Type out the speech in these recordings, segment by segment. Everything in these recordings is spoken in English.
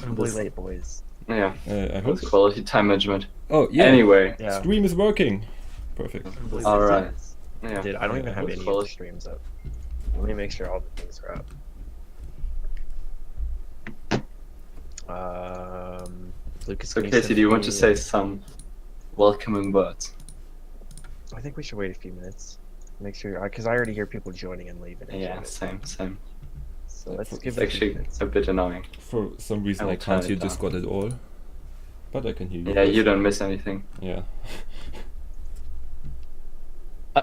Unbelievably late, boys. Yeah, I hope. that's quality time management. Oh yeah. Anyway, Yeah. Stream is working. Perfect. Unbelievably Alright. late. Yeah. Dude, I don't even have That's any of the quality. streams up. Let me make sure all the things are up. Lucas, So can you Casey, send do you want to me- say some welcoming words? I think we should wait a few minutes. Make sure, because I already hear people joining and leaving. and Yeah, shit. same. So let's It's give It's it a few actually minutes. a bit annoying. For some reason I I will turn can't hear it down. Discord at all. But I can hear you. Yeah, guys. you don't miss anything. Yeah.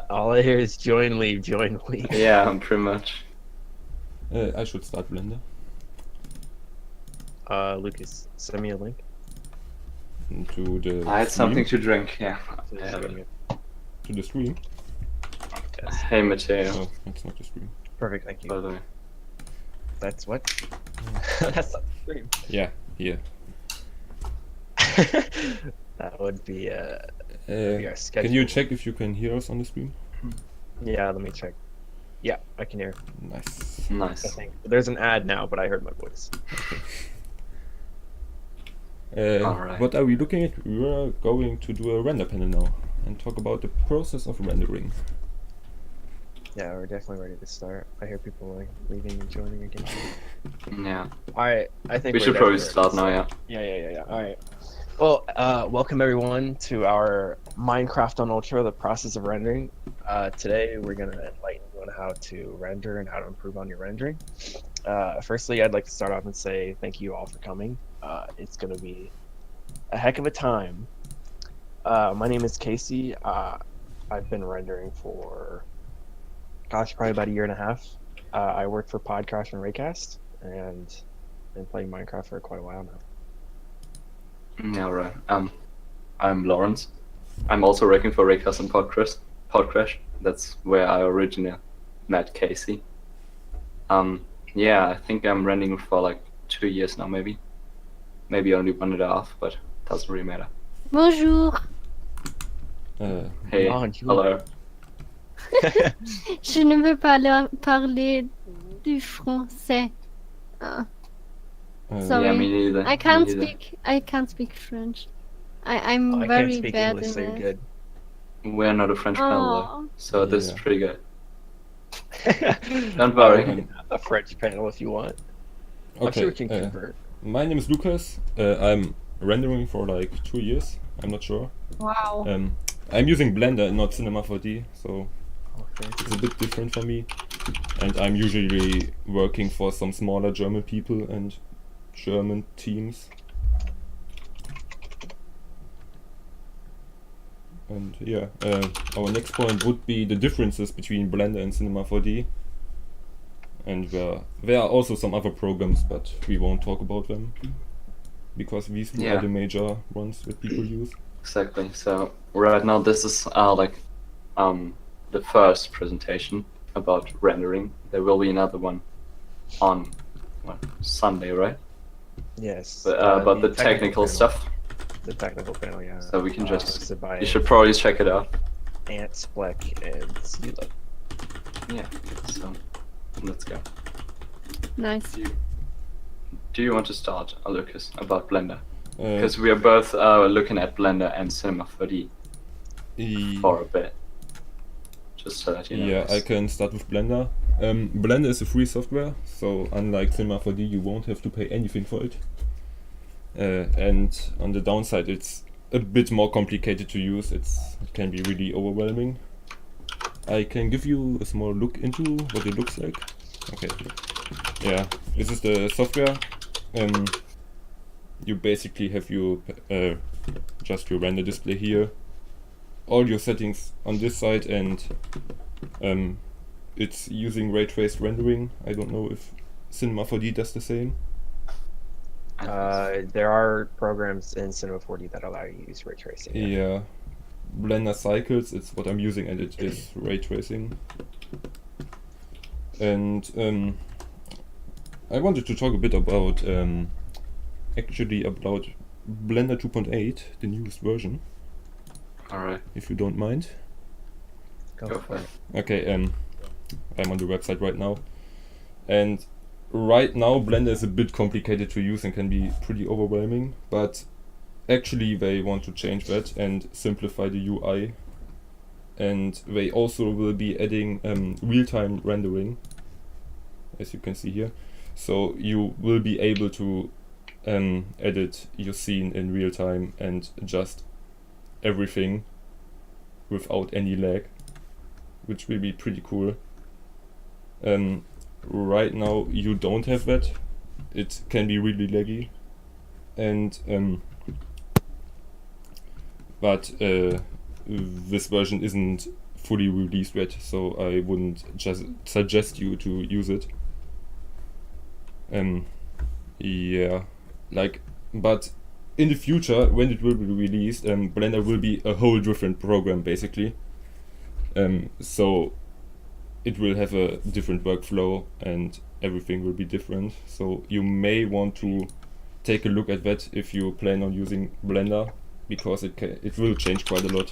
All I hear is join, leave, join, leave. Yeah, pretty much. I should start Blender. Lucas, send me a link. To the I had stream. something to drink, yeah. to I the have it. stream. To the stream. Yes. Hey, Mateo, Oh, that's not the stream. Perfect, thank by you. the way. That's what? That's not the stream. Yeah, here. That would be our Can you schedule. check if you can hear us on the stream? Yeah, let me check. Yeah, I can hear. Nice. I Nice. think there's an ad now, but I heard my voice. Alright. What are we looking at? We are going to do a render panel now and talk about the process of rendering. Yeah, we're definitely ready to start. I hear people like leaving and joining again. Yeah. Alright, I think We we're should probably definitely start ready to now, yeah. Yeah. Alright. Well, welcome everyone to our Minecraft on Ultra, the process of rendering. Today we're going to enlighten you on how to render and how to improve on your rendering. Firstly, I'd like to start off and say thank you all for coming. It's going to be a heck of a time. My name is Casey. I've been rendering for, probably about a year and a half. I work for Podcraft and Raycast, and been playing Minecraft for quite a while now. Yeah, right. I'm Lawrence. I'm also working for Raycast and Podcrash. That's where I originally met Casey. Yeah, I think I'm rendering for like 2 years now, maybe. Maybe only 1.5, but doesn't really matter. Bonjour. Hey, Bonjour. hello. Je ne veux pas parler du français. Sorry. Yeah, me neither. I can't me neither. speak. I can't speak French. I'm I very can't speak bad English, so in you're it. good. We're not a French panel, though, Oh, so this is Yeah. pretty good. Don't worry. Um, A French panel if you want. I'm Okay. sure we can convert. My name is Lucas. I'm rendering for like 2 years. I'm not sure. wow. I'm using Blender and not Cinema 4D, so Okay. it's a bit different for me. And I'm usually working for some smaller German people and German teams. And yeah, our next point would be the differences between Blender and Cinema 4D. And there are also some other programs, but we won't talk about them because these two Yeah. are the major ones that people use. Exactly. So right now this is the first presentation about rendering. There will be another one on Sunday, right? Yes. But the technical panel. stuff. The technical panel, yeah. So we can just. hosted by You should probably check it out. Ant, Spleck, and Sila. Yeah. So let's go. Nice. Do you want to start, Lucas, about Blender? Uh, Because we are both looking at Blender and Cinema 4D for a bit. Just so that you know. Yeah, I can start with Blender. Blender is a free software, so unlike Cinema 4D, you won't have to pay anything for it. And on the downside, it's a bit more complicated to use. It can be really overwhelming. I can give you a small look into what it looks like. Okay. Yeah, this is the software. You basically have your just your render display here, all your settings on this side, and it's using ray traced rendering. I don't know if Cinema 4D does the same. There are programs in Cinema 4D that allow you to use ray tracing. Yeah, Blender Cycles, it's what I'm using, and it is ray tracing. And I wanted to talk a bit about about Blender 2.8, the newest version, Alright, if you don't mind. go for it. Okay, I'm on the website right now, and right now Blender is a bit complicated to use and can be pretty overwhelming, but actually they want to change that and simplify the UI, and they also will be adding real-time rendering, as you can see here. So you will be able to edit your scene in real time and adjust everything without any lag, which will be pretty cool. Right now you don't have that. It can be really laggy, and but this version isn't fully released yet, so I wouldn't just suggest you to use it. Yeah, like, but in the future, when it will be released, Blender will be a whole different program basically. So it will have a different workflow and everything will be different. So you may want to take a look at that if you plan on using Blender, because it will change quite a lot,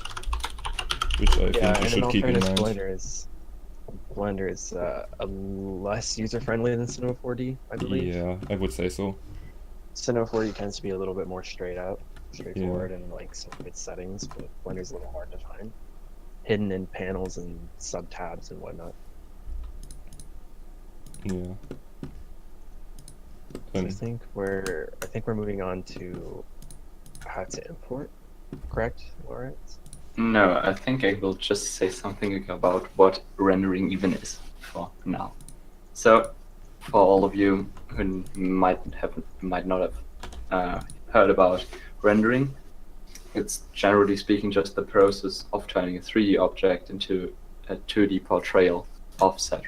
which I think you should keep in mind. Blender is less user-friendly than Cinema 4D, I believe. Yeah, I would say so. Cinema 4D tends to be a little bit more straightforward in like some of its settings, but Blender's a little hard to find, hidden in panels and sub-tabs and whatnot. Yeah. So I think we're moving on to how to import, correct, Lawrence? No, I think I will just say something about what rendering even is for now. So, for all of you who might not have heard about rendering, it's generally speaking just the process of turning a 3D object into a 2D portrayal of said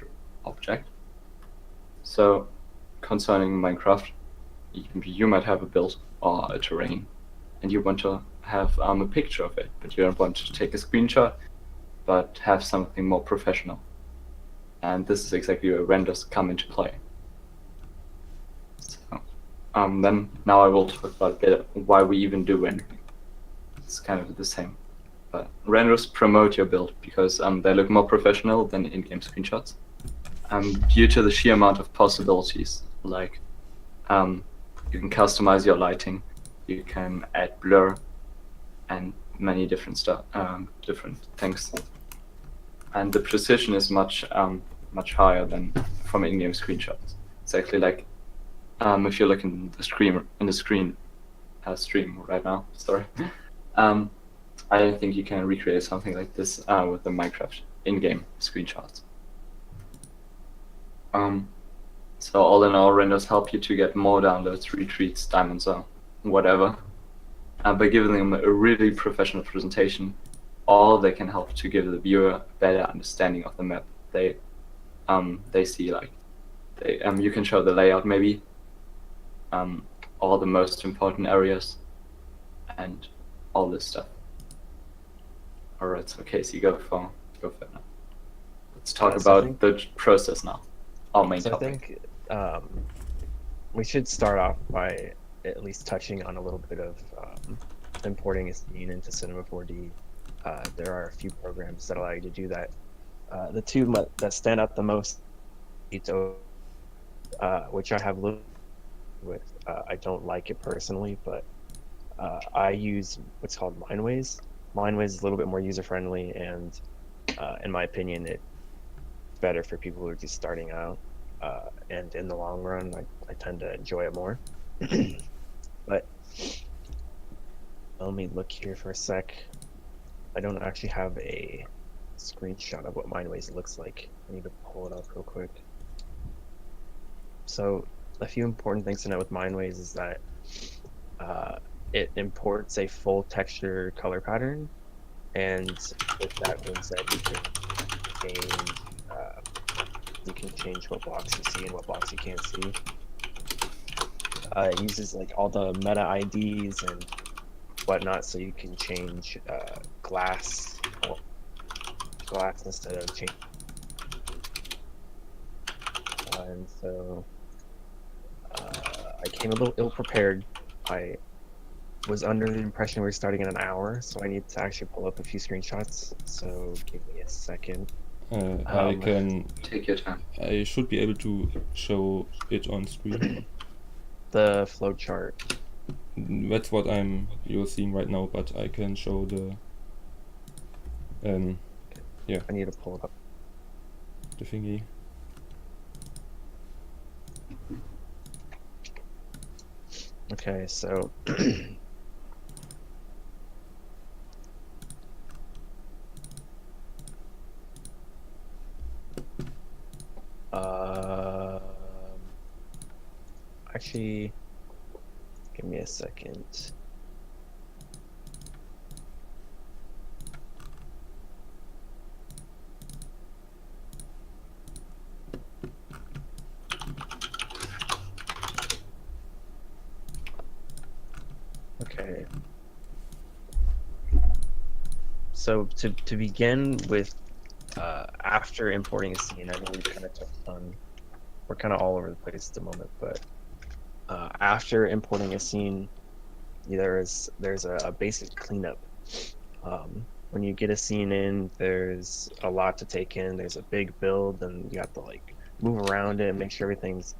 object. So, concerning Minecraft, you might have a build or a terrain, and you want to have a picture of it, but you don't want to take a screenshot, but have something more professional. And this is exactly where renders come into play. So, then now I will talk about a bit why we even do rendering. It's kind of the same, but renders promote your build because they look more professional than in-game screenshots. Due to the sheer amount of possibilities, like you can customize your lighting, you can add blur, and many different different things. And the precision is much higher than from in-game screenshots. It's actually like if you look in the stream right now. Sorry, I don't think you can recreate something like this with the Minecraft in-game screenshots. So all in all, renders help you to get more downloads, retweets, diamonds, or whatever. By giving them a really professional presentation, or they can help to give the viewer a better understanding of the map they see. Like you can show the layout maybe, all the most important areas, and all this stuff. Alright, so Casey, go for it now. Let's talk about the process now. Our main topic. I think we should start off by at least touching on a little bit of importing a scene into Cinema 4D. There are a few programs that allow you to do that. The two that stand out the most, which I have lived with. I don't like it personally, but I use what's called Mineways. Mineways is a little bit more user-friendly, and in my opinion, it's better for people who are just starting out. And in the long run, I tend to enjoy it more. But let me look here for a sec. I don't actually have a screenshot of what Mineways looks like. I need to pull it up real quick. So a few important things to know with Mineways is that it imports a full texture color pattern, and with that being said, you can change what blocks you see and what blocks you can't see. It uses like all the meta IDs and whatnot, so you can change glass instead of change. And so I came a little ill-prepared. I was under the impression we were starting in an hour, so I need to actually pull up a few screenshots. So give me a second. I can. Take your time. I should be able to show it on screen. The flow chart. That's what you're seeing right now, but I can show the. I need to pull it up. The thingy. Okay, so actually, give me a second. Okay. So to begin with, after importing a scene, I know we kind of touched on, we're kind of all over the place at the moment, but after importing a scene, there's a basic cleanup. When you get a scene in, there's a lot to take in. There's a big build, and you have to like move around it and make sure everything's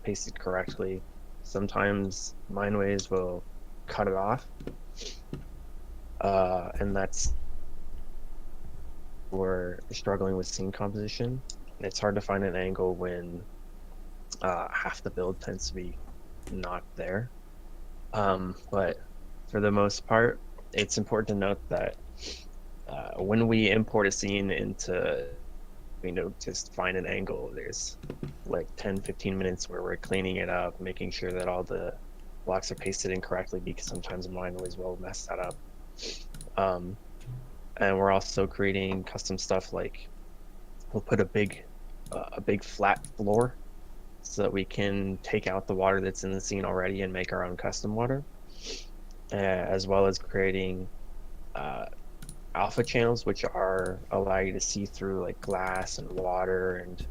pasted correctly. Sometimes Mineways will cut it off, and that's where you're struggling with scene composition. It's hard to find an angle when half the build tends to be not there. But for the most part, it's important to note that when we import a scene into, just find an angle, there's like 10-15 minutes where we're cleaning it up, making sure that all the blocks are pasted in correctly, because sometimes Mineways will mess that up. And we're also creating custom stuff, like we'll put a big flat floor so that we can take out the water that's in the scene already and make our own custom water, as well as creating alpha channels, which allow you to see through like glass and water and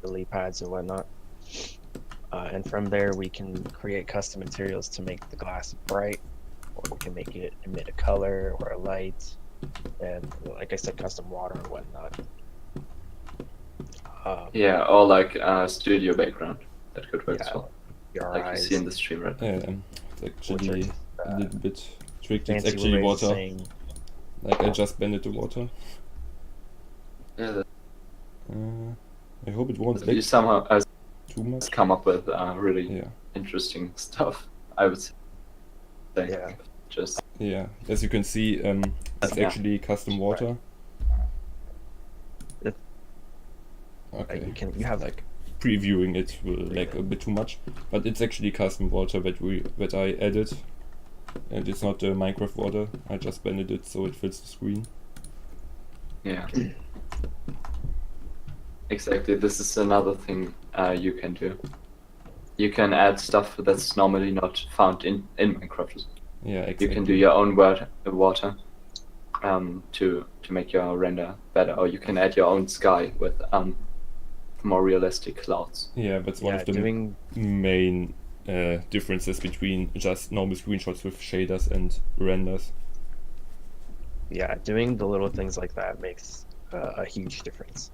lily pads and whatnot. And from there we can create custom materials to make the glass bright, or we can make it emit a color or a light, and like I said, custom water and whatnot. Yeah, or like studio background. That could work as well. Like you HDRIs, see in the stream, right? It's actually which a little bit tricky. It's fancy actually ways of water. saying- Like I just blended the water. Yeah, I hope it won't you lag somehow too much. come up with really Yeah. interesting stuff, I would say. Yeah. Just Yeah, as you can see, it's Yeah. actually custom water. It- Okay, you have like previewing it will lag a bit too much, but it's actually custom water that I added, and it's not the Minecraft water. I just blended it so it fits the screen. yeah. Exactly. This is another thing you can do. You can add stuff that's normally not found in Minecraft. Yeah, exactly. You can do your own water to make your render better, or you can add your own sky with more realistic clouds. Yeah, that's one of the doing main differences between just normal screenshots with shaders and renders. doing the little things like that makes a huge difference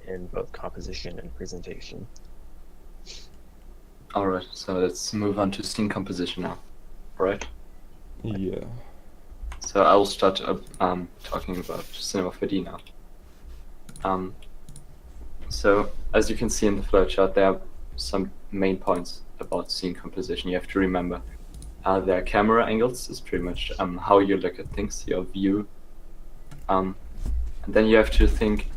in both composition and presentation. Alright, so let's move on to scene composition now. Alright? Yeah. So I will start talking about Cinema 4D now. So as you can see in the flowchart, there are some main points about scene composition you have to remember. There are camera angles, is pretty much how you look at things, your view. And then you have to think,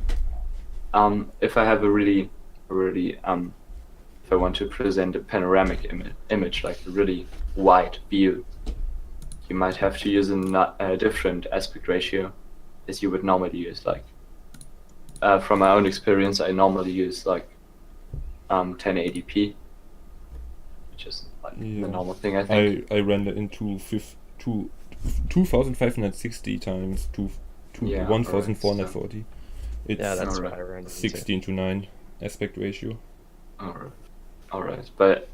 if I have a really, if I want to present a panoramic image, like a really wide view, you might have to use a different aspect ratio as you would normally use. Like, from my own experience, I normally use like 1080p, which is like the normal thing, I think. I render into 2560 times 1440. It's That's Alright. what I render into. 16:9 aspect ratio. Alright, but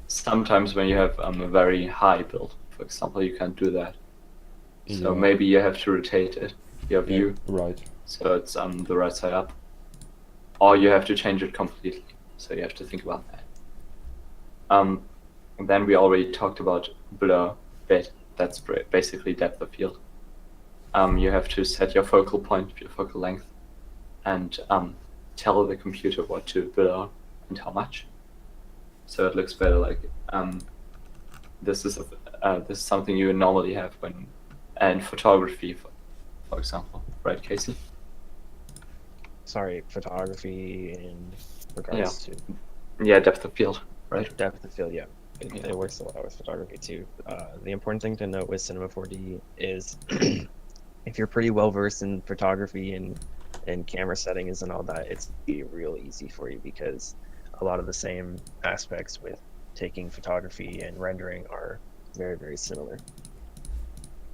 sometimes when you have a very high build, for example, you can't do that. So Yeah. maybe you have to rotate it. your view, Right. so it's the right side up, or you have to change it completely. So you have to think about that. And then we already talked about blur bit. That's basically depth of field. You have to set your focal point, your focal length, and tell the computer what to blur and how much. So it looks better. Like this is something you would normally have when in photography, for example, right, Casey? Sorry, photography in regards to Yeah, depth of field, right? depth of field. Yeah, it works a lot with photography too. The important thing to note with Cinema 4D is if you're pretty well versed in photography and camera settings and all that, it's real easy for you because a lot of the same aspects with taking photography and rendering are very, very similar.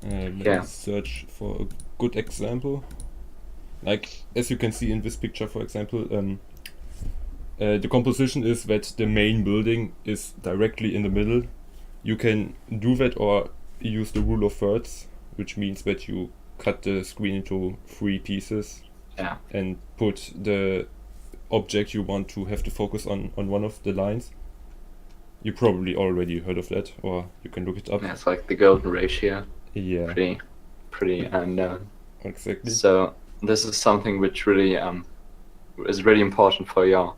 Let's search for a good example. Like, as you can see in this picture, for example, the composition is that the main building is directly in the middle. You can do that or use the rule of thirds, which means that you cut the screen into 3 pieces and put the object you want to have to focus on one of the lines. You probably already heard of that, or you can look it up. Yeah, it's like the golden ratio. Yeah. Pretty unknown. Exactly. So this is something which really is really important for your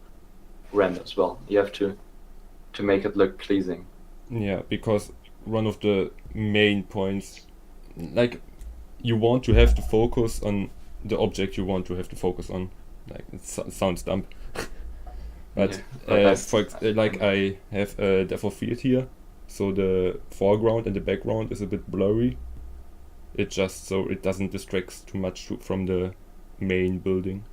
render as well. You have to make it look pleasing. Yeah, because one of the main points, like, you want to have to focus on the object you want to have to focus on. Like, it sounds dumb. But like I have a depth of field here, so the foreground and the background is a bit blurry. It just so it doesn't distract too much from the main building.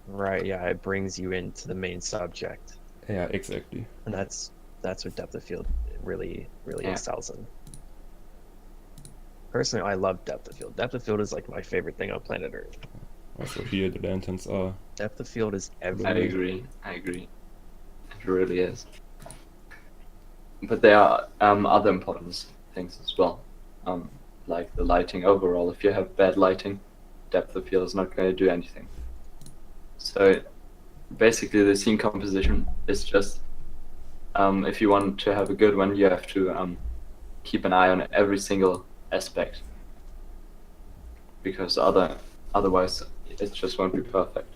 Right, yeah, it brings you into the main subject. Yeah, exactly. And that's what depth of field really excels in. Personally, I love depth of field. Depth of field is like my favorite thing on planet Earth. Also here the lanterns are... Depth of field is everywhere. I agree. It really is. But there are other important things as well. Like the lighting overall. If you have bad lighting, depth of field is not going to do anything. So basically the scene composition is just, if you want to have a good one, you have to keep an eye on every single aspect. Because otherwise it just won't be perfect.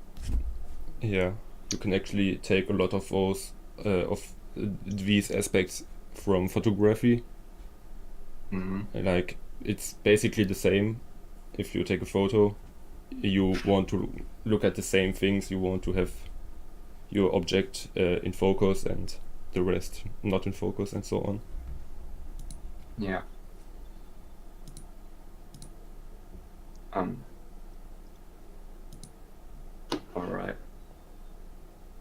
Yeah, you can actually take a lot of these aspects from photography. Mm-hmm. Like, it's basically the same. If you take a photo, you want to look at the same things. You want to have your object in focus and the rest not in focus and so on. Yeah. Alright.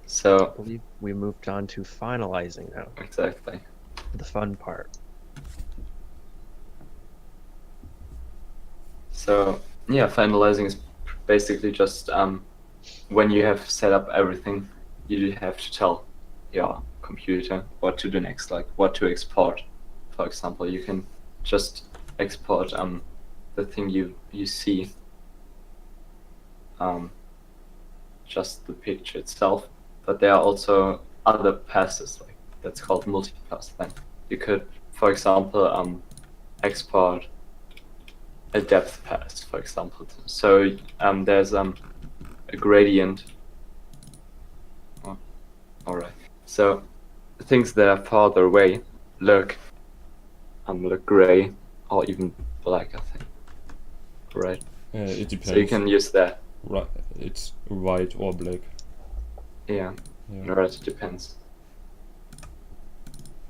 So I believe we moved on to finalizing now. exactly. The fun part. So yeah, finalizing is basically just when you have set up everything, you have to tell your computer what to do next, like what to export. For example, you can just export the thing you see, just the picture itself. But there are also other passes, like that's called multipass. Then you could, for example, export a depth pass, for example. So there's a gradient. Oh, all right. So things that are farther away look gray or even black, I think. Right. It depends. So you can use that. Right, it's white or black. Yeah. Yeah. Right. It depends.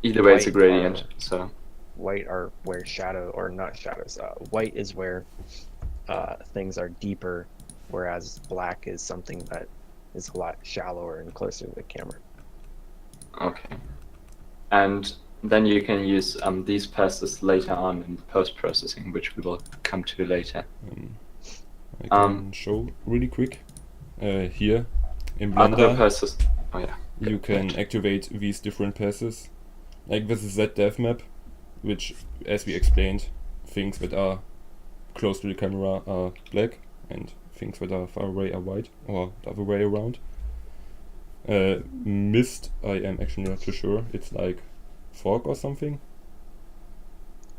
Either way, it's a White gradient. are- So White are where shadow, or not shadows. White is where things are deeper, whereas black is something that is a lot shallower and closer to the camera. okay. And then you can use these passes later on in post-processing, which we will come to later. I can show really quick. Here in Other Blender, passes. Oh yeah. you can activate these different passes. Like this is that depth map, which, as we explained, things that are close to the camera are black, and things that are far away are white, or the other way around. Mist, I am actually not too sure. It's like fog or something.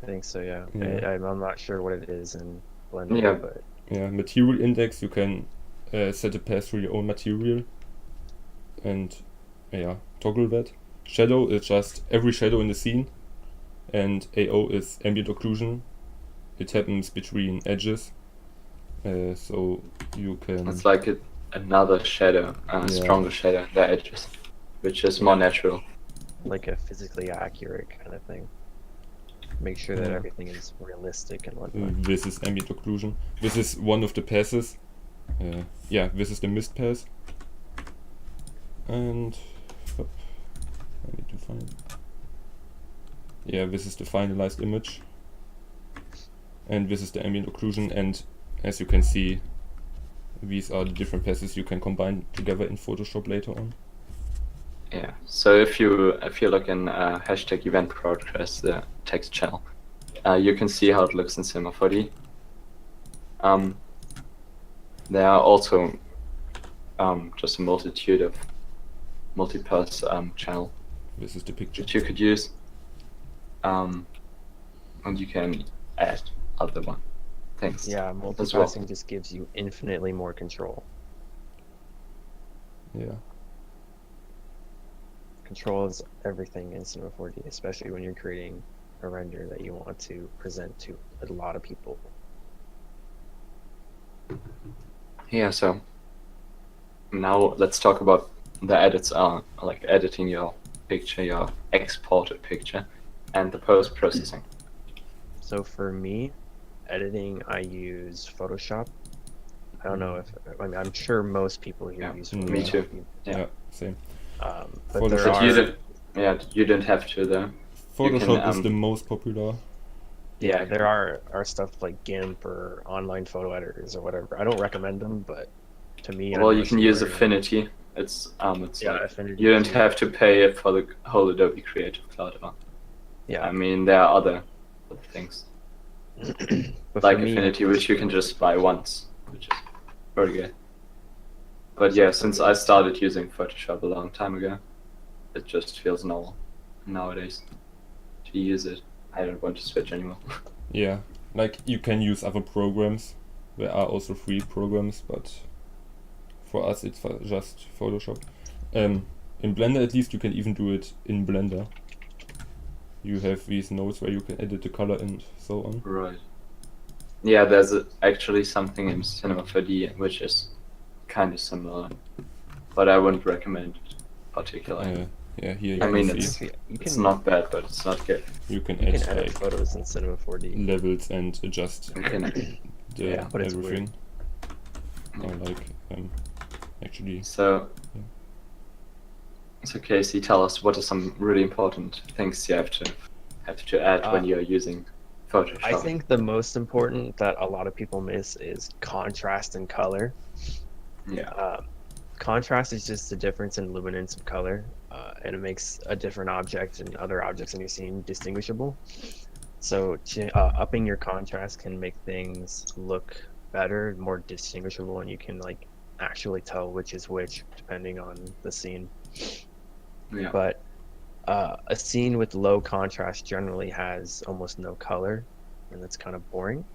I think so, yeah. Yeah. I'm not sure what it is in Blender, Yeah. but Yeah, material index, you can set a path through your own material and toggle that. Shadow is just every shadow in the scene, and AO is ambient occlusion. It happens between edges, so you can. It's like another shadow, stronger shadow, the edges, which is more natural. like a physically accurate kind of thing. Make sure that Yeah. everything is realistic and whatnot. This is ambient occlusion. This is one of the passes. This is the mist pass. And I need to find. Yeah, this is the finalized image. And this is the ambient occlusion, and as you can see, these are the different passes you can combine together in Photoshop later on. Yeah. So if you look in hashtag event progress, the text channel, you can see how it looks in Cinema 4D. There are also just a multitude of multi-pass channel This is the picture. which you could use, and you can add other things. Yeah, well. multipassing just gives you infinitely more control. Yeah. Control is everything in Cinema 4D, especially when you're creating a render that you want to present to a lot of people. Yeah. So now let's talk about the edits, like editing your picture, your exported picture, and the post-processing. So for me, editing, I use Photoshop. I don't know if, I'm sure most people here Yeah, use me Photoshop. too. Yeah, Yeah. same. But Photoshop. there But you are, didn't. Yeah, you didn't have to though. Photoshop is can, the most popular. yeah, there are stuff like GIMP or online photo editors or whatever. I don't recommend them, but to me, Well, I'm you can mostly use learning. Affinity. It's Yeah, like Affinity. you don't too. have to pay for the whole Adobe Creative Cloud. Yeah. I mean, there are other things But like for me, Affinity, I which you can just buy once, which is very good. But yeah, since I started using Photoshop a long time ago, it just feels normal nowadays to use it. I don't want to switch anymore. Yeah, like you can use other programs. There are also free programs, but for us it's just Photoshop. In Blender, at least, you can even do it in Blender. You have these nodes where you can edit the color and so on. Right. Yeah, there's actually something in Cinema 4D which is kind of similar, but I wouldn't recommend it particularly. Yeah, here you I can mean, see you It's can not bad, but it's not good. you can you add can edit like photos in Cinema 4D. levels and adjust You can, the Yeah, but it's everything. Or like actually so, Yeah. so Casey, tell us what are some really important things you have to add when you're using Photoshop. I think the most important that a lot of people miss is contrast and color. Yeah. Contrast is just the difference in luminance of color, and it makes a different object and other objects in your scene distinguishable. So upping your contrast can make things look better, more distinguishable, and you can like actually tell which is which depending on the scene. Yeah. But a scene with low contrast generally has almost no color, and that's kind of boring.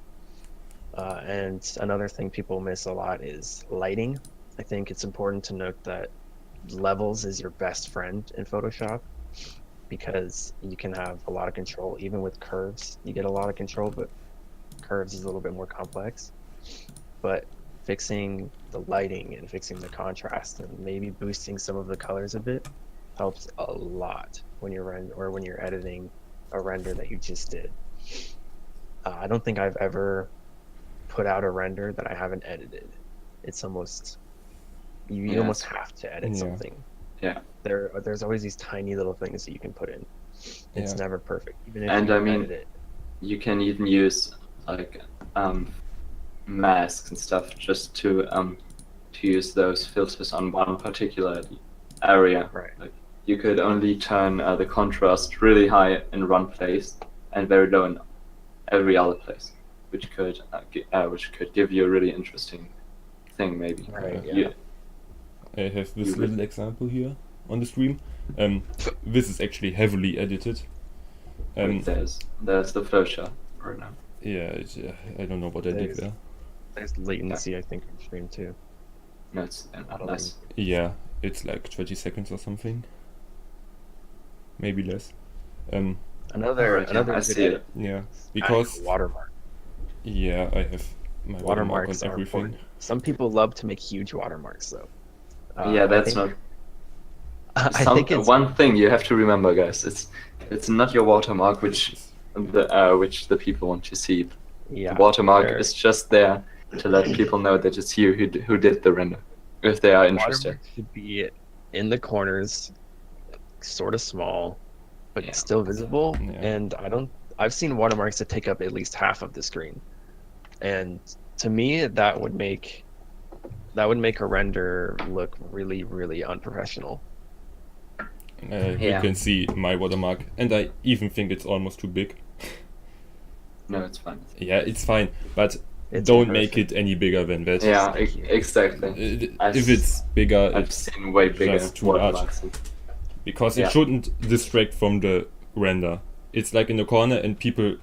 And another thing people miss a lot is lighting. I think it's important to note that levels is your best friend in Photoshop, because you can have a lot of control. Even with curves, you get a lot of control, but curves is a little bit more complex. But fixing the lighting and fixing the contrast and maybe boosting some of the colors a bit helps a lot when you're editing a render that you just did. I don't think I've ever put out a render that I haven't edited. It's almost you almost have to edit Yeah. something. Yeah. There's always these tiny little things that you can put in. It's Yeah. never perfect, even if And you I mean, edit it. You can even use like masks and stuff just to use those filters on one particular area. Right. Like you could only turn the contrast really high in one place and very low in every other place, which could give you a really interesting thing, maybe. Right, yeah. You- I have this You little example here on the stream. This is actually heavily edited. wait, there's the flowchart right now. Yeah, I don't know what I did There's- there. There's latency, I think, in stream too. No, it's don't less. Yeah, it's like 20 seconds or something. Maybe less. Another Alright, yeah, I good see it. Yeah, adding because a watermark. yeah, I have my watermark Watermarks on are everything. important. Some people love to make huge watermarks, though. Yeah, I that's think- not. I think it's One thing you have to remember, guys. It's not your watermark which the people want to see. yeah. The watermark there- is just there to let people know that it's you who did the render, if they are interested. Watermark should be in the corners, sort of small, but Yeah. still visible. Yeah. And I've seen watermarks that take up at least half of the screen, and to me that would make a render look really, really unprofessional. You Yeah. can see my watermark, and I even think it's almost too big. No, it's fine. Yeah, it's fine, but It's don't make perfect. it any bigger than that. Yeah, Thank you. exactly. If it's bigger, I've it's seen way bigger just too large. watermarks. because Yeah. it shouldn't distract from the render. It's like in the corner, and people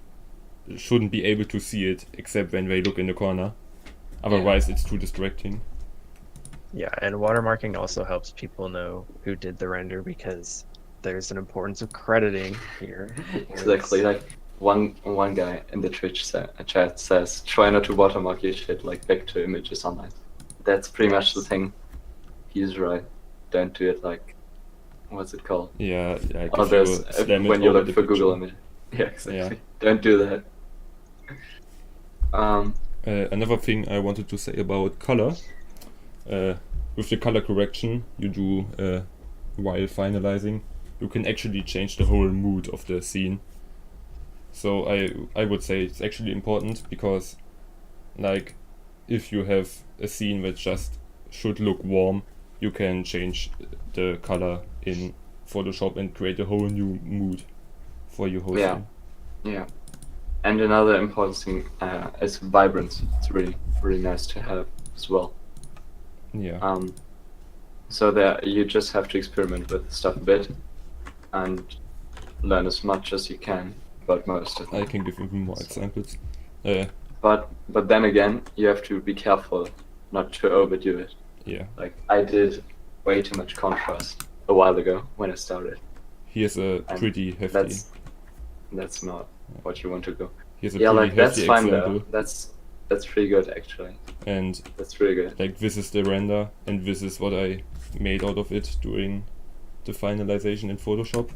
shouldn't be able to see it except when they look in the corner. Otherwise, it's too distracting. Yeah, and watermarking also helps people know who did the render because there's an importance of crediting here. Exactly. Like one guy in the Twitch chat says, "Try not to watermark your shit like vector images online." That's pretty much the thing. He's right. Don't do it like, what's it called? Yeah, like Others if you slam it when you over look the for Google picture. image. Yeah, exactly. Yeah. Don't do that. Another thing I wanted to say about color, with the color correction you do while finalizing, you can actually change the whole mood of the scene. So I would say it's actually important because, like, if you have a scene that just should look warm, you can change the color in Photoshop and create a whole new mood for your whole Yeah. scene. Yeah. And another important thing is vibrance. It's really, really nice to have as well. Yeah. So there you just have to experiment with stuff a bit and learn as much as you can about most of I them. can give even more examples. But then again, you have to be careful not to overdo it. Yeah. Like I did way too much contrast a while ago when I started. Here's a And pretty hefty. That's not what you want to go. Here's a Yeah, pretty like that's hefty fine example. though. That's pretty good actually. And That's really good. like this is the render, and this is what I made out of it during the finalization in Photoshop.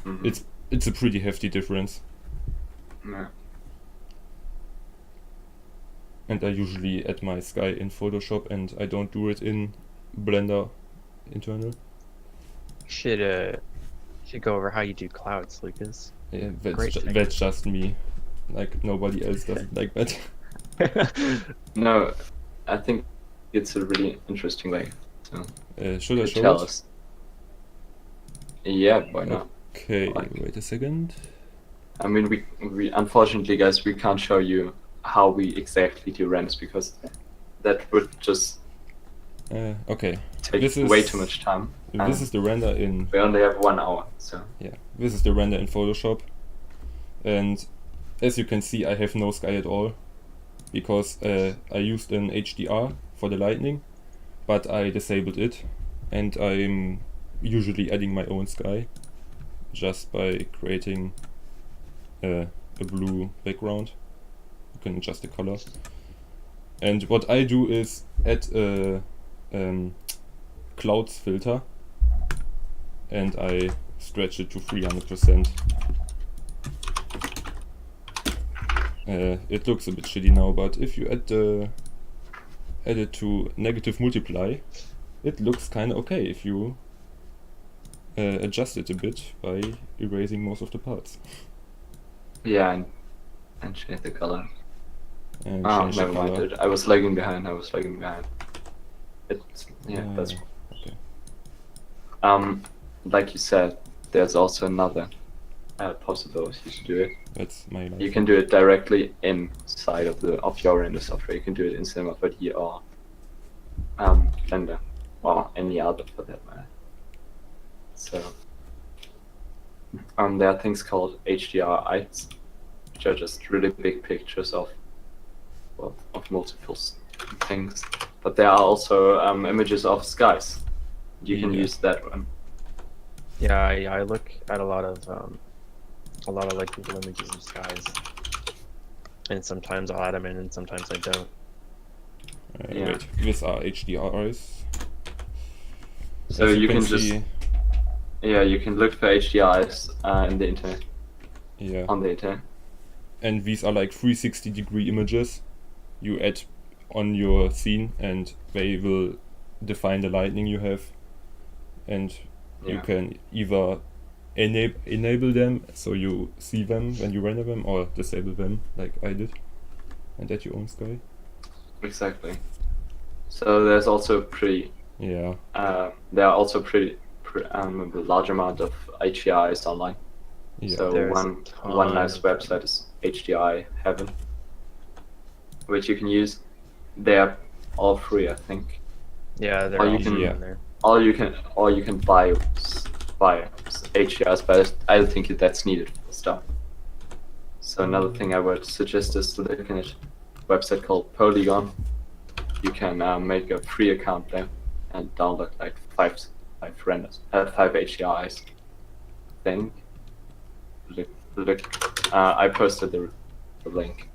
Mhm. It's a pretty hefty difference, Yeah. and I usually add my sky in Photoshop, and I don't do it in Blender internal. Should go over how you do clouds, Lucas. Yeah, Great technique. that's just me. Like nobody else does it like that. No, I think it's a really interesting way to Should I show tell it? us. Yeah, why not? Okay, Like- wait a second. I mean, we unfortunately, guys, we can't show you how we exactly do renders because that would just Okay, take This is- way too much time. this is the render in We only have 1 hour, so this is the render in Photoshop, and as you can see, I have no sky at all because I used an HDR for the lightning, but I disabled it, and I'm usually adding my own sky just by creating a blue background. You can adjust the color, and what I do is add a clouds filter, and I stretch it to 300%. It looks a bit shitty now, but if you add it to negative multiply, it looks kind of okay if you adjust it a bit by erasing most of the parts yeah, and change the color. and Oh, change the never mind. color. I was lagging behind. It's that's okay. like you said. There's also another possibility to do it. That's my life. You can do it directly inside of your render software. You can do it in Cinema 4D or Blender, or any other for that matter. So there are things called HDRIs, which are just really big pictures of multiple things. But there are also images of skies. You can use that one. Yeah, I look at a lot of like Google images of skies, and sometimes I'll add them in, and sometimes I don't. Yeah. Wait, these are HDRIs. So As you can see, just you can look for HDRIs in the internet. Yeah. On the internet. And these are like 360-degree images you add on your scene, and they will define the lighting you have, and you can either enable them so you see them when you render them, or disable them like I did, and add your own sky. Exactly. So there's also pretty Yeah. there are also pretty a large amount of HDRIs online. Yeah. So There's one nice website is HDRI Heaven, which you can use. They're all free, I think. Yeah, they're Or all you can- in there. Or you can buy HDRs, but I don't think that's needed for the start. So another thing I would suggest is looking at a website called Polygon. You can make a free account there and download like five renders, 5 HDRIs. I think. I posted the link.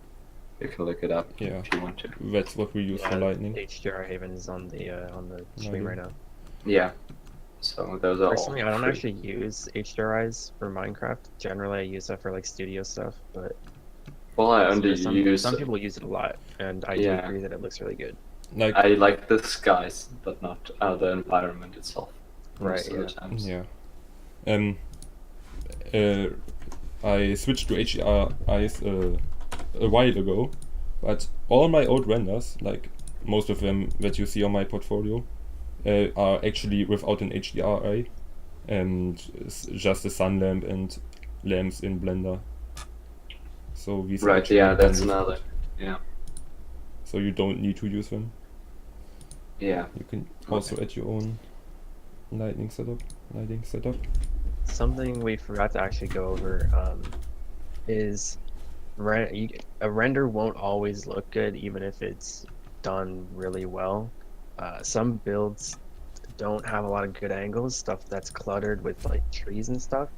You can look it up Yeah. if you want to. That's what we use for lightning. HDR Haven is on the screen right now. Yeah. So those are Personally, all I don't free. actually use HDRIs for Minecraft. Generally, I use that for like studio stuff, but Well, I only use. some people use it a lot, and I do Yeah. agree that it looks really good. Like I like the skies, but not the environment itself. Most Right, of the times. yeah. I switched to HDRIs a while ago, but all my old renders, like most of them that you see on my portfolio, are actually without an HDRI, and just a sun lamp and lamps in Blender. So these are Right. actually Yeah, that's independent. another. Yeah. So you don't need to use them. Yeah. You can also add your own lighting setup. Something we forgot to actually go over is a render won't always look good, even if it's done really well. Some builds don't have a lot of good angles, stuff that's cluttered with like trees and stuff.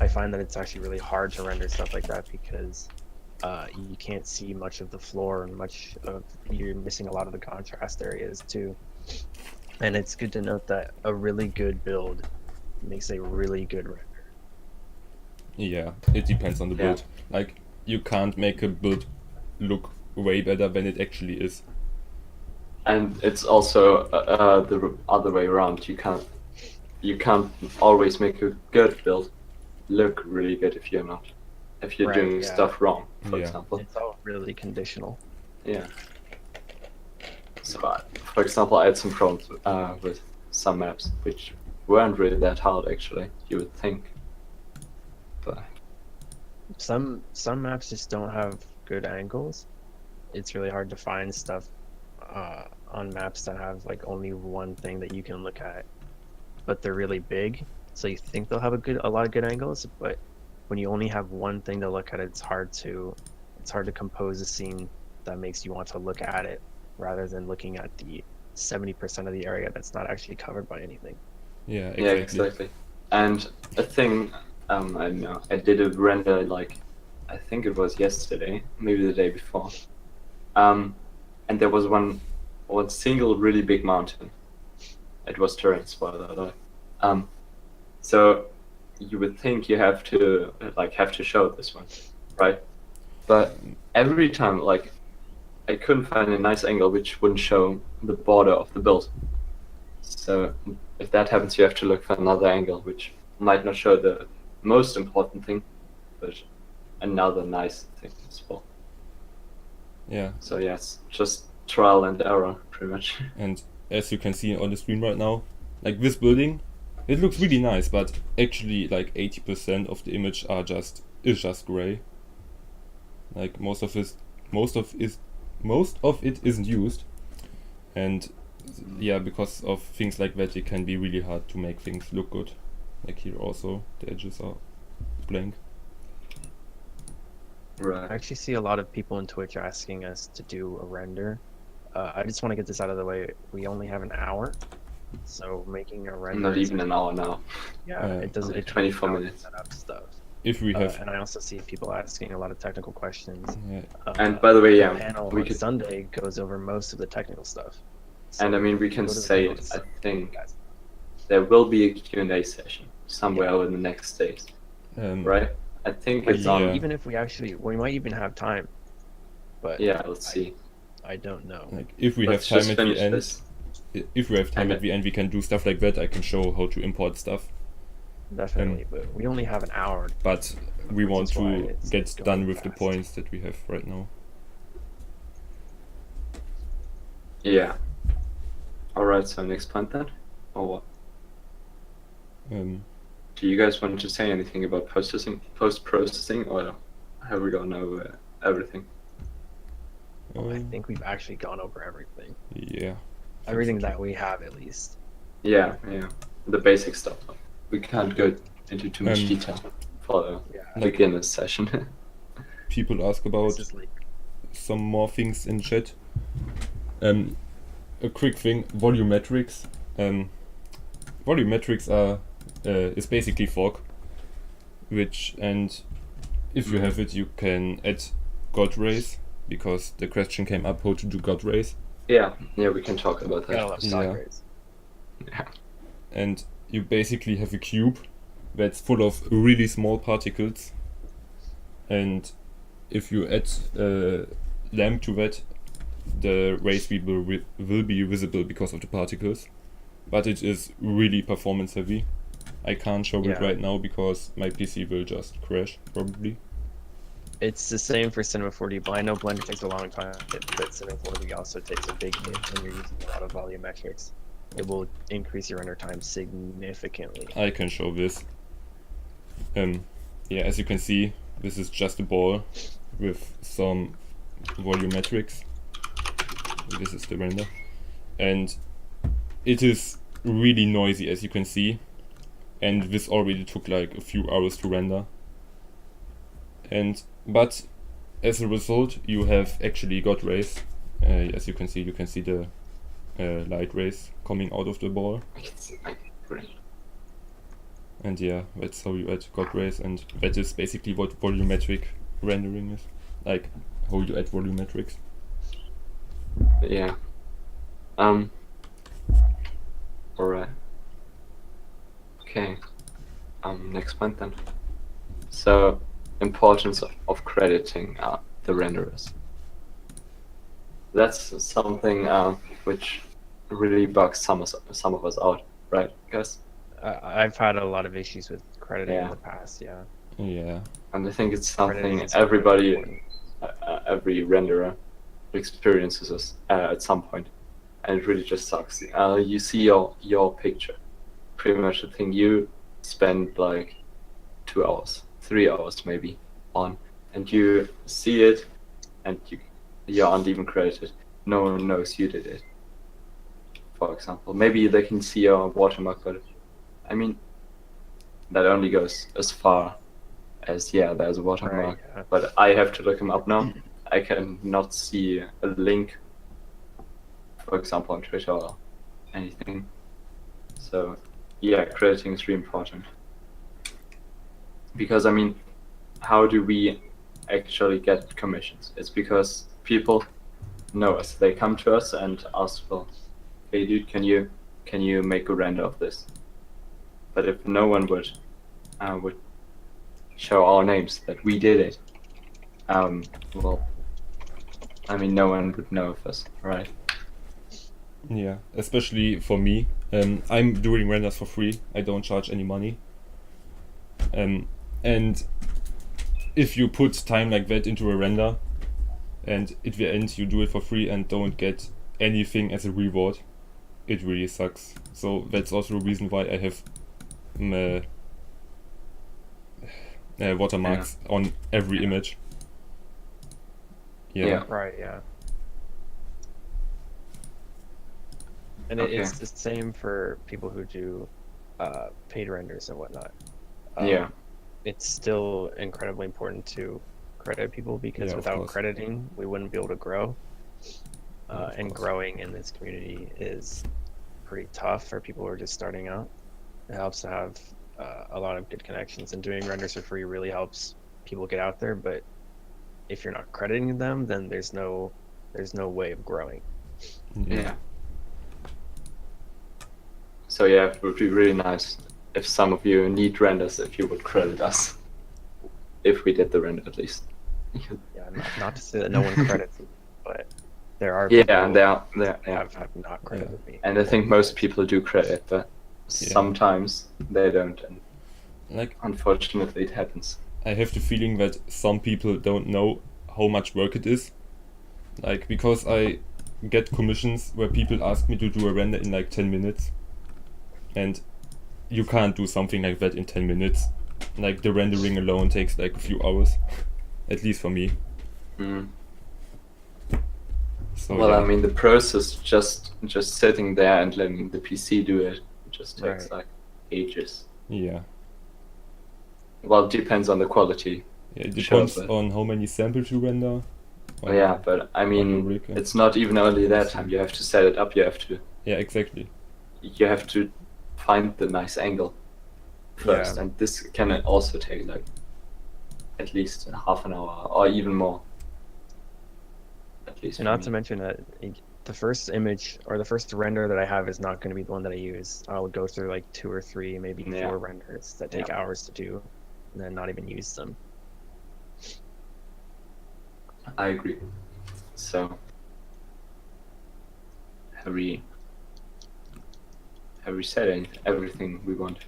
I find that it's actually really hard to render stuff like that because you can't see much of the floor, and you're missing a lot of the contrast areas too. And it's good to note that a really good build makes a really good render. Yeah, it depends on the build. Like, you can't make a build look way better than it actually is. And it's also the other way around. You can't always make a good build look really good if you're Right, doing yeah. stuff wrong, for Yeah. example. It's all really conditional. Yeah. So, for example, I had some problems with some maps, which weren't really that hard, actually. You would think, but Some maps just don't have good angles. It's really hard to find stuff on maps that have like only one thing that you can look at, but they're really big. So you think they'll have a lot of good angles, but when you only have one thing to look at, it's hard to compose a scene that makes you want to look at it rather than looking at the 70% of the area that's not actually covered by anything. Yeah, exactly. yeah, exactly. And a thing, I don't know, I did a render like, I think it was yesterday, maybe the day before, and there was one single really big mountain. It was Turin, spoiler alert. So you would think you have to show this one, right? But every time, like, I couldn't find a nice angle which wouldn't show the border of the build. So if that happens, you have to look for another angle which might not show the most important thing, but another nice thing as well. Yeah, So yes, just trial and error, pretty much. and as you can see on the screen right now, like this building It looks really nice, but actually like 80% of the image is just gray. Like most of it isn't used, and yeah, because of things like that, it can be really hard to make things look good. Like here also, the edges are blank. I Right. actually see a lot of people on Twitch asking us to do a render. I just want to get this out of the way. We only have an hour, so making a render. Not even an hour now. Yeah, it doesn't. only It 24 takes an hour to minutes. set up stuff. If we have, And I also see people asking a lot of technical questions. yeah, And by the way, The yeah, panel we on could, Sunday goes over most of the technical stuff. and I mean, we can go to the say panel it. on I Sunday, think guys. there will be a Q&A session somewhere in the next days, right? I think Like, it's yeah. on. even if we might even have time, but Yeah, let's see. I don't know. like if we Let's have just time at the finish end, this. if we have time And at the end, we can do stuff like that. I can show how to import stuff, Definitely, but we only have an hour. but we want That's why to it's get going done with the fast. points that we have right now. Yeah. All right. So next point then, or what? Um, Do you guys want to say anything about post-processing, or have we gone over everything? I think we've actually gone over everything. yeah. Everything that we have, at least. Yeah, the basic stuff. We can't go into too much Um, detail for Yeah. the beginner's session. People ask about This is like some more things in chat. A quick thing, volumetrics. Volumetrics is basically fog, and if you have it, you can add God rays, because the question came up how to do God rays, yeah, we can talk about gotta that. love stock Yeah. rays. Yeah. and you basically have a cube that's full of really small particles, and if you add a lamp to that, the rays will be visible because of the particles, but it is really performance heavy. I can't show it Yeah. right now because my PC will just crash probably. It's the same for Cinema 4D, but I know Blender takes a long time, but Cinema 4D also takes a big hit when you're using a lot of volumetrics. It will increase your render time significantly. I can show this. Yeah, as you can see, this is just a ball with some volumetrics. This is the render, and it is really noisy, as you can see, and this already took like a few hours to render. But as a result, you have actually got rays. As you can see the light rays coming out of the ball. Great. And yeah, that's how you add God rays, and that is basically what volumetric rendering is. Like, how you add volumetrics. Yeah. Alright. Okay. Next point then. So, importance of crediting the renderers. That's something which really bugs some of us out, right, guys? I've had a lot of issues with crediting Yeah. in the past, yeah. Yeah. And I think it's Crediting something is really everybody, important. every renderer experiences us, at some point, and it really just sucks. You see your picture, pretty much the thing you spend like 2 hours, 3 hours maybe on, and you see it, and you aren't even credited. No one knows you did it. For example, maybe they can see your watermark, but I mean, that only goes as far as there's a watermark. Right, yeah. But I have to look him up now. I cannot see a link, for example, on Twitter or anything. So, yeah, crediting is really important. Because, I mean, how do we actually get commissions? It's because people know us. They come to us and ask, well, hey dude, can you make a render of this? But if no one would show our names that we did it, well, I mean, no one would know of us, right? Yeah, especially for me. I'm doing renders for free. I don't charge any money. And if you put time like that into a render, and at the end you do it for free and don't get anything as a reward, it really sucks. So that's also a reason why I have watermarks on every image. Yeah. Right. Yeah. And Okay. it's the same for people who do paid renders and whatnot. Yeah. It's still incredibly important to credit people because Yeah, of without course. crediting, we wouldn't be able to grow. Of And course. growing in this community is pretty tough for people who are just starting out. It helps to have a lot of good connections, and doing renders for free really helps people get out there. But if you're not crediting them, then there's no way of growing. Yeah. So yeah, it would be really nice if some of you need renders, if you would credit us, if we did the render at least. Yeah, not to say that no one credits me, but there are Yeah, people and who yeah. have not credited me. And I think most people do credit, but sometimes they don't, and Like, unfortunately it happens. I have the feeling that some people don't know how much work it is. Like, because I get commissions where people ask me to do a render in like 10 minutes. And you can't do something like that in 10 minutes. Like, the rendering alone takes like a few hours. At least for me. Mm. So, Well, yeah. I mean, the process just sitting there and letting the PC do it just takes Right. like ages. Yeah. Well, it depends on the quality. Yeah, it Sure, depends but- on how many samples you render. on- Yeah, but I on mean, your rig and- it's not even only that time. You have to set it up. You have to find the nice angle first, Yeah. and this can also take like at least half an hour or even more. At least. And for not me. to mention that the first image or the first render that I have is not going to be the one that I use. I'll go through like 2 or 3, maybe Yeah. 4 renders that take hours to do, and then not even use them. I agree. So, have we said everything we want?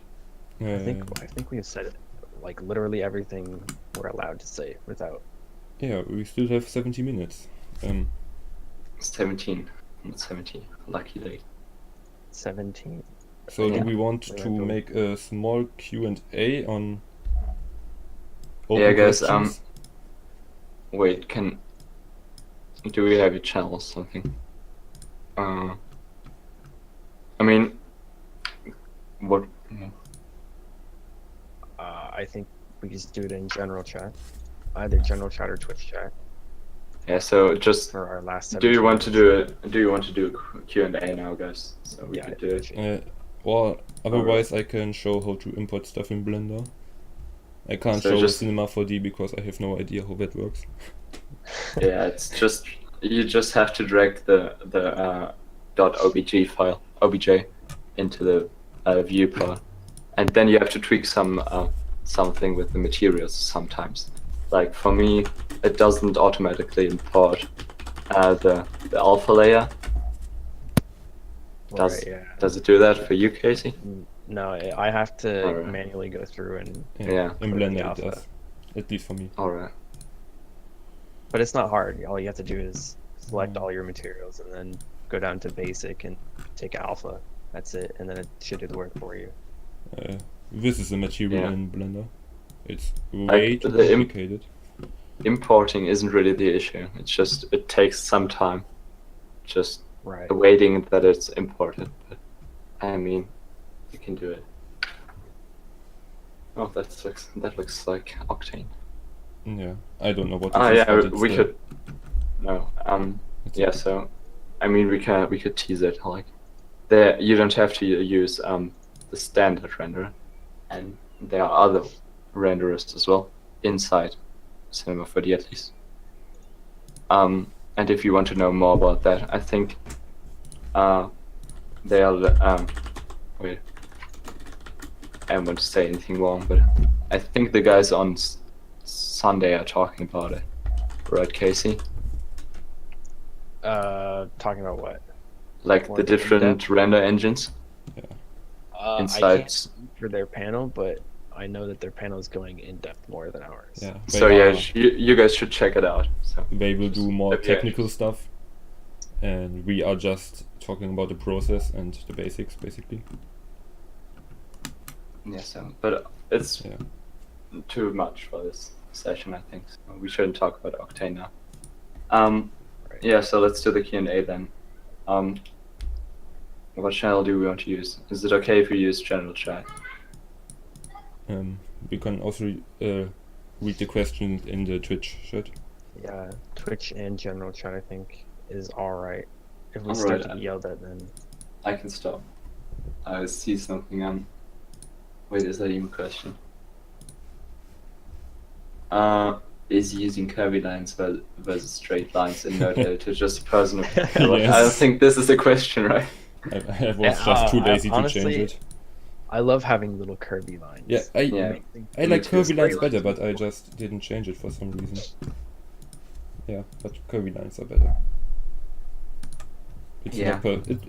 I think we have said like literally everything we're allowed to say without. Yeah, we still have 70 minutes. 17, not 17. Lucky day. 17. So Yeah. do we want We're to gonna go- make a small Q&A on Yeah, guys, questions? Wait, do we have a channel or something? I mean, what? I think we just do it in general chat, either general chat or Twitch chat Yeah, so just for our last. do you 17 want to minutes. do a Q&A now, guys? So we Yeah, could do it. Or otherwise I can show how to import stuff in Blender. I can't So show just- Cinema 4D because I have no idea how that works. Yeah, it's just you just have to drag the .obj file obj into the viewport, and then you have to tweak something with the materials sometimes. Like for me, it doesn't automatically import the alpha layer. Right, yeah. Does it do that for you, Casey? No, I have to Alright. manually go through and. Yeah. In Put it in the Blender it alpha. does. At least for me. All right. But it's not hard. All you have to do is select all your materials and then go down to basic and take alpha. That's it, and then it should do the work for you. This is the material Yeah. in Blender. It's way too the complicated. Importing isn't really the issue. It's just it takes some time. Just Right. waiting that it's imported. But I mean, you can do it. Oh, that looks like Octane. Yeah, I don't know what Oh it is, yeah, but it's we the- could. No. it's Yeah. So, I mean, we could tease it like. There, you don't have to use the standard renderer, and there are other renderers as well inside Cinema 4D at least. And if you want to know more about that, I think they are. Wait, I don't want to say anything wrong, but I think the guys on Sunday are talking about it, right, Casey? Talking about what? Like More the in different depth? render engines I inside. can't speak for their panel, but I know that their panel is going in depth more than ours. Yeah, So they yeah, are- you guys should check it out. So they will do more Yeah. technical stuff, and we are just talking about the process and the basics, basically. Yeah, so, but it's Yeah. too much for this session, I think. So we shouldn't talk about Octane now. Right. Yeah, so let's do the Q&A then. What channel do we want to use? Is it okay if we use general chat? We can also read the questions in the Twitch chat. Yeah, Twitch and general chat I think is alright. If we All start right. to be yelled at, then I can stop. I see something. Wait, is that even a question? Is using curvy lines versus straight lines in node editor just a personal? Yes. I don't think this is the question, right? I was Yeah, just too I- lazy to honestly, change it. I love having little curvy lines. Yeah, I Yeah. like Me too. curvy lines Straight better, lines but I just didn't change it for some reason. Yeah, but curvy lines are better. It's Yeah.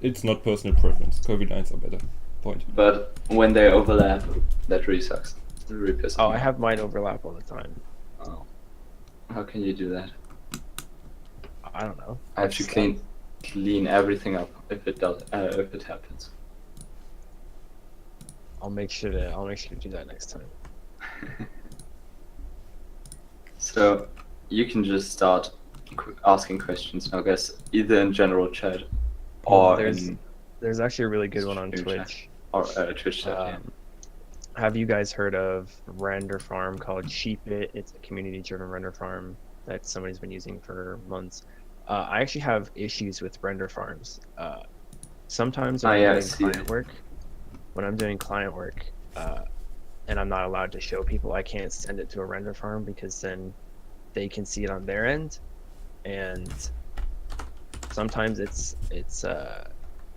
it's not personal preference. Curvy lines are better. Point. But when they overlap, that really sucks. It really pisses Oh, me I off. have mine overlap all the time. Oh. How can you do that? I don't know. I have to It's, clean everything up if it does if it happens. I'll make sure to do that next time. So you can just start asking questions, I guess, either in general chat or There's actually a really good one on Stream chat. Twitch. or Twitch chat. Yeah. Have you guys heard of render farm called Sheepit? It's a community-driven render farm that somebody's been using for months. I actually have issues with render farms. Sometimes when yeah, I I'm doing see client it. work, and I'm not allowed to show people, I can't send it to a render farm because then they can see it on their end, and sometimes it's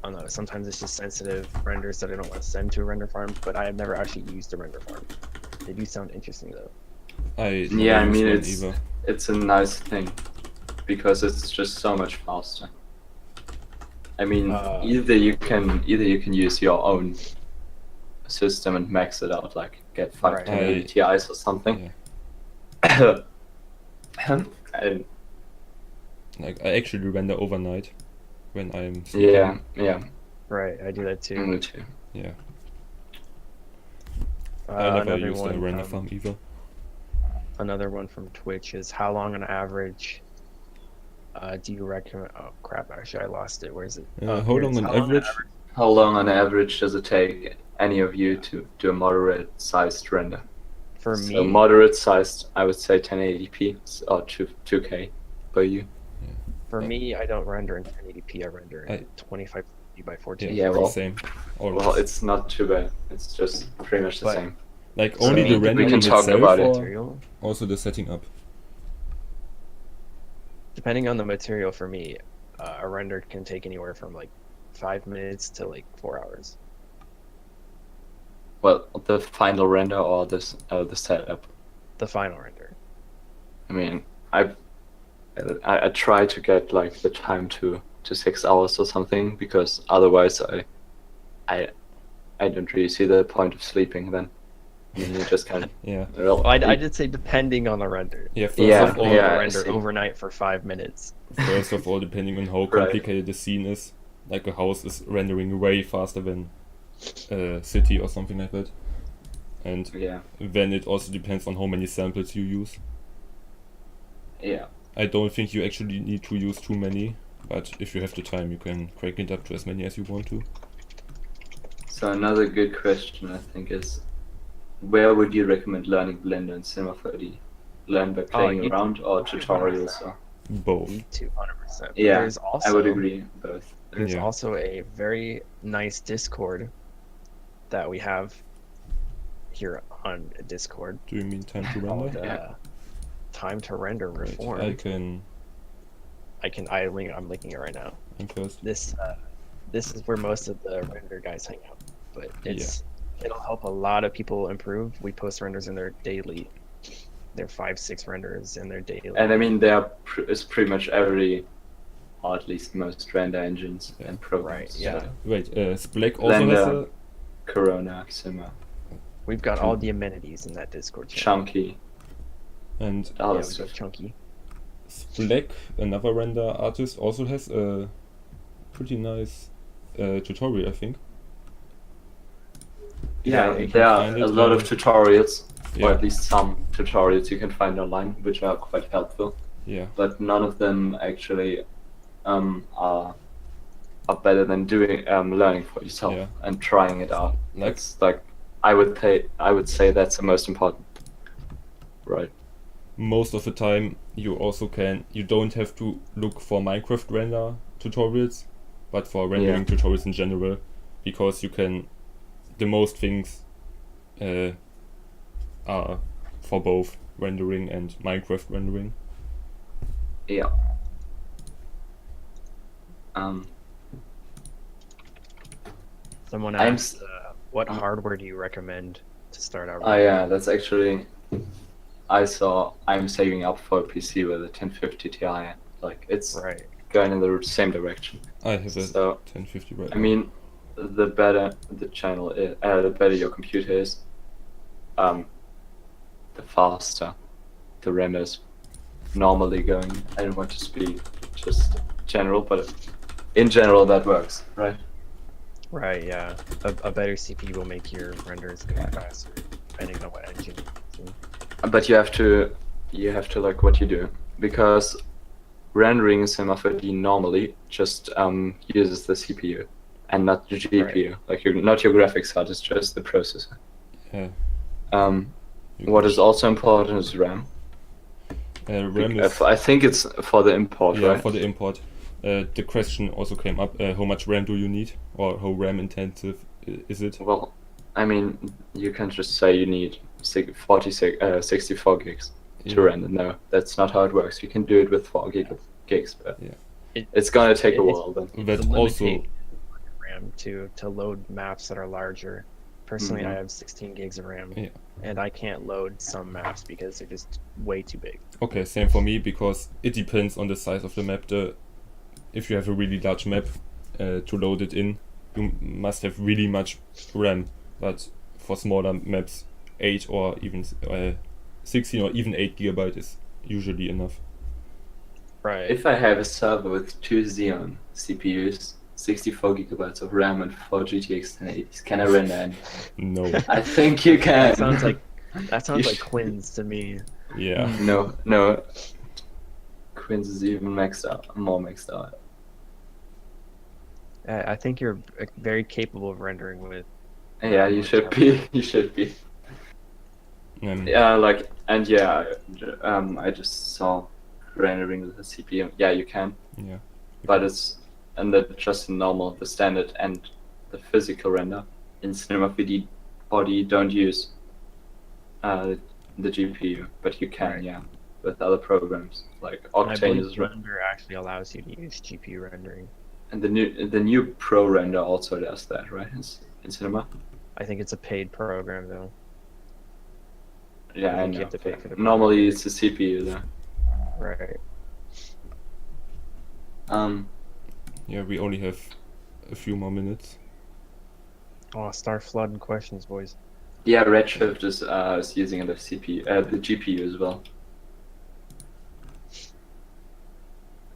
I don't know, sometimes it's just sensitive renders that I don't want to send to a render farm, but I have never actually used a render farm. They do sound interesting though. Yeah, I never mean used one either. it's a nice thing because it's just so much faster. I mean, either you can use your own system and max it out, like get 510 Ti's or something. Yeah. And Like I actually render overnight when I'm sleeping. yeah, Right, I do that too. me too. Yeah. I never Another used a one, render farm either. another one from Twitch is how long on average do you recommend? Oh crap! Actually, I lost it. Where is it? How Here it long is. on How long average? How long on average does it take any of you to do a moderate sized render? For So me, moderate sized, I would say 1080p or 2K per you. I don't render in 1080p. I render in 25 by 14. Yeah, the well- same. Well, Always. it's not too bad. It's just pretty much the But- same. Like So only we the can rendering talk itself, about it. or material. also the setting up. Depending on the material, for me, a render can take anywhere from like 5 minutes to like 4 hours. Well, the final render or this the setup. The final render. I mean, I try to get like the time to 6 hours or something because otherwise I don't really see the point of sleeping then. I mean, you just kind of Yeah. Well, I did say depending on the render. Yeah. First Yeah, of all, I'll I render see. overnight for 5 minutes. First of all, depending on how Right. complicated the scene is, like a house is rendering way faster than a city or something like that. And yeah. then it also depends on how many samples you use. Yeah. I don't think you actually need to use too many, but if you have the time, you can crank it up to as many as you want to. So another good question I think is, where would you recommend learning Blender and Cinema 4D? Learn by playing YouTube. around or tutorials? Or... Both. YouTube, 100%. Yeah, There's also, I would agree both. There's Yeah. also a very nice Discord that we have here on Discord Do you mean time to called render? Yeah. Time to Render Right, Reform. I'm linking it right now. I'm first. This is where most of the render guys hang out, but it'll help a lot of people improve. We post renders in there daily. They're 5-6 renders in their daily. And I mean, is pretty much every, or at least most render engines and programs. Right, yeah. So Wait, Splack also has Blender. a... Corona, Cinema, We've got all the amenities in that Discord channel. Chunky, And all Yeah, that we stuff. got Chunky. Splack, another render artist, also has a pretty nice tutorial, I think. Yeah, you there are find a it, lot of tutorials, or yeah. at least some tutorials you can find online, which are quite helpful. Yeah, But none of them actually are better than doing learning for yourself Yeah. and trying it out. Like- That's like I would say that's the most important. Right. most of the time you don't have to look for Minecraft render tutorials, but for rendering tutorials in general, because the most things are for both rendering and Minecraft rendering. Yeah. Someone I'm asked, what hardware do you recommend to start out? Oh yeah, that's actually. I'm saving up for a PC with a 1050 Ti. Like it's Right. going in the same direction. I have a So 1050 right I now. mean, the better the channel is, the better your computer is, the faster the RAM is normally going. I don't want to speak just general, but in general that works, right? Right, yeah. A better CPU will make your renders go faster, depending on what engine you're using. But you have to like what you do, because rendering Cinema 4D normally just uses the CPU and not the GPU. Like not your graphics card, it's just the processor. Yeah. What is also important is RAM. RAM is I think it's for the import, yeah, right? for the import. The question also came up: how much RAM do you need, or how RAM intensive is it? Well, I mean, you can just say you need 64 gigs to render. No, that's not how it works. You can do it with 4 gigs, but it's gonna take a while then. That also RAM to load maps that are larger. Personally, I have 16 gigs of RAM, and I can't load some maps because they're just way too big. Okay, same for me, because it depends on the size of the map. If you have a really large map to load it in, you must have really much RAM. But for smaller maps, 8 or even 16 or even 8 gigabyte is usually enough. Right. If I have a server with 2 Xeon CPUs, 64 gigabytes of RAM and 4 GTX 1080s, can I render any? No. I think you can. That sounds like Quinz to me. Yeah. No. Quinz is even more maxed out. I think you're very capable of rendering with. Yeah, you should be. You should be. Yeah, I just saw rendering with the CPU. Yeah, you can. Yeah. But it's just the standard and the physical render in Cinema 4D don't use the GPU, but you can, with other programs like Octane is Render actually allows you to use GPU rendering. And the new Pro Render also does that, right? In Cinema. I think it's a paid program though. Yeah, I think know. you have to pay for the Normally it's the CPU though. Right. Yeah, we only have a few more minutes. Oh, start flooding questions, boys. Yeah, Redshift is using the CPU, the GPU as well.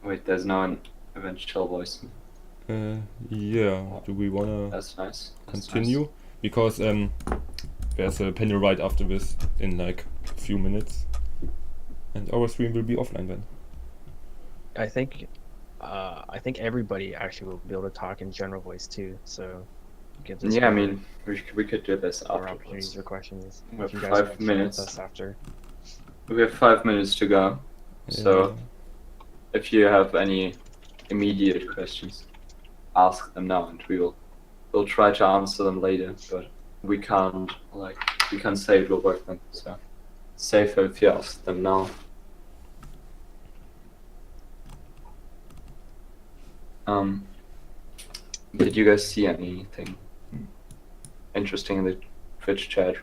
Wait, there's no an eventual voice. Yeah. Do we wanna That's nice. continue? Nice. Because there's a panel right after this in like a few minutes, and our stream will be offline then. I think everybody actually will be able to talk in general voice too. So give this Yeah, I mean, we could do this more opportunities afterwards. for questions. We have If you guys 5 want to minutes. With us after. We have 5 minutes to go. So if you have any immediate questions, ask them now, and we'll try to answer them later. But we can't say it will work then. So it's safer if you ask them now. Did you guys see anything interesting in the Twitch chat?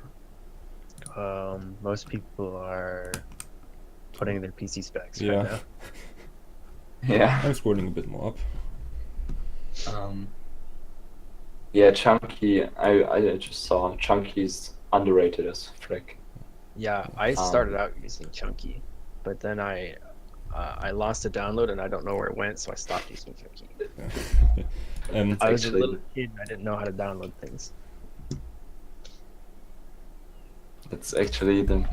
Most people are putting their PC specs Yeah. right now. Yeah. I'm scrolling a bit more up. Yeah, Chunky. I just saw Chunky's underrated as frick. Yeah, I started out using Chunky, but then I lost a download and I don't know where it went, so I stopped using Chunky. I was a little kid and I didn't know how to download things. That's actually the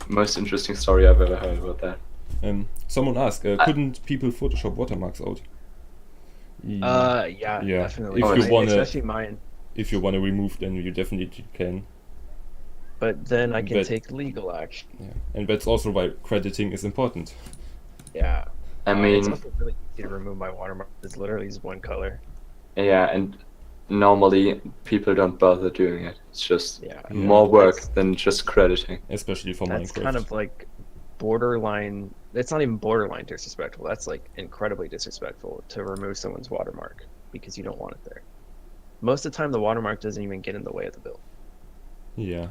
most interesting story I've ever heard about that. Someone asked, couldn't people Photoshop watermarks out? Yeah, Yeah, definitely. if you wanna- especially mine. If you want to remove, then you definitely can. But then I can But- take legal action. Yeah, and that's also why crediting is important. Yeah. I It's mean, also really easy to remove my watermark. It's literally just one color. yeah, and normally people don't bother doing it. It's just Yeah. more work That's- than just crediting. Especially for That's Minecraft. kind of like borderline. It's not even borderline disrespectful. That's like incredibly disrespectful to remove someone's watermark because you don't want it there. Most of the time, the watermark doesn't even get in the way of the build. Yeah.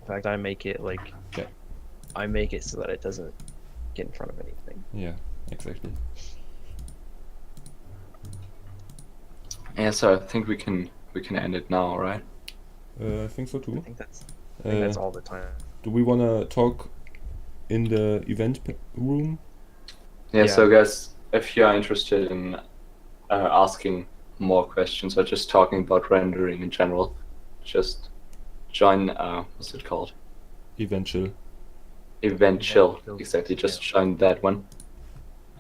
In fact, I make it like Okay. I make it so that it doesn't get in front of anything. Yeah, exactly. Yeah, so I think we can end it now, right? I think so I too. think that's Uh, all the time. do we want to talk in the event room? Yeah, Yeah. so guys, if you are interested in asking more questions or just talking about rendering in general, just join, what's it called? Eventual. Event Chill. Chill. Exactly, just Yeah. join that one.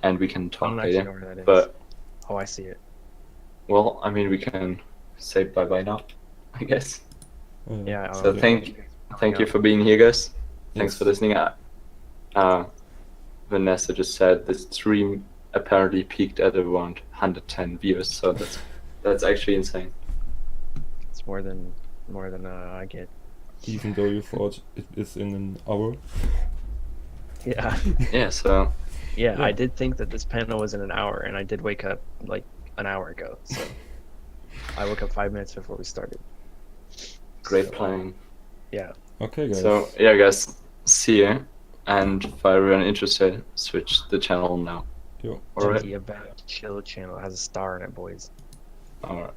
And we can I talk don't actually know later. where that is. But, Oh, I see it. well, I mean, we can say bye-bye now, I guess. Yeah. So okay. thank you for being here, guys. Thanks Yes. for listening. Vanessa just said the stream apparently peaked at around 110 views, so that's actually insane. It's more than I get. Even though you thought it is in an hour. Yeah. Yeah, so Yeah, Yeah. I did think that this panel was in an hour, and I did wake up like an hour ago. So I woke up 5 minutes before we started. great So, planning. Yeah. Okay, guys. So yeah, guys, see you. And for everyone interested, switch the channel now. Yo. All right. The About Chill channel has a star in it, boys. All right.